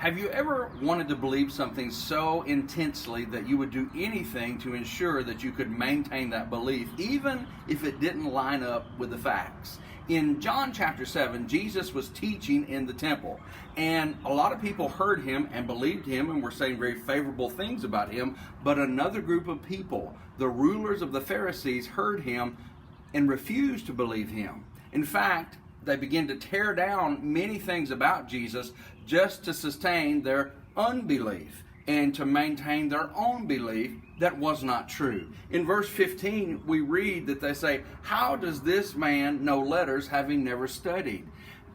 Have you ever wanted to believe something so intensely that you would do anything to ensure that you could maintain that belief, even if it didn't line up with the facts? In John chapter 7, Jesus was teaching in the temple, and a lot of people heard him and believed him and were saying very favorable things about him, but another group of people, the rulers of the Pharisees, heard him and refused to believe him. In fact, they began to tear down many things about Jesus just to sustain their unbelief and to maintain their own belief that was not true. In verse 15, we read that they say, "How does this man know letters, having never studied?"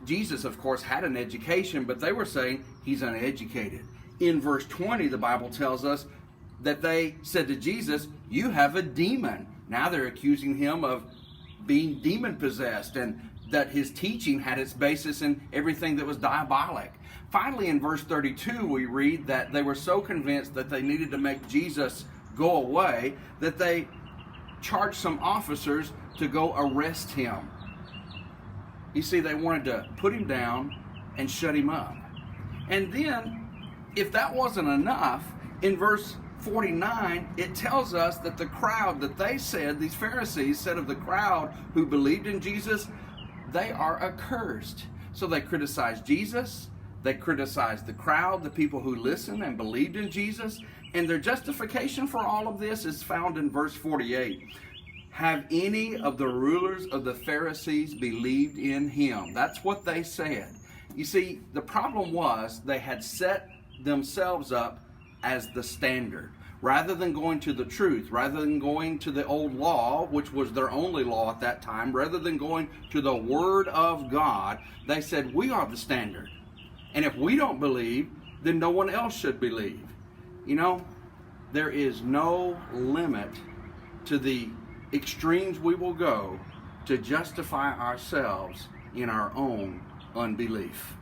Jesus, of course, had an education, but they were saying he's uneducated. In verse 20, the Bible tells us that they said to Jesus, "You have a demon." Now they're accusing him of being demon-possessed and that his teaching had its basis in everything that was diabolic. Finally, in verse 32, we read that they were so convinced that they needed to make Jesus go away that they charged some officers to go arrest him. You see, they wanted to put him down and shut him up. And then, if that wasn't enough, in verse 49, it tells us that the crowd that they said, these Pharisees said of the crowd who believed in Jesus, they are accursed. So they criticized Jesus, they criticized the crowd, the people who listened and believed in Jesus, and their justification for all of this is found in verse 48. Have any of the rulers of the Pharisees believed in him? That's what they said. You see, the problem was they had set themselves up as the standard. Rather than going to the truth, rather than going to the old law, which was their only law at that time, rather than going to the Word of God, they said, we are the standard. And if we don't believe, then no one else should believe. You know, there is no limit to the extremes we will go to justify ourselves in our own unbelief.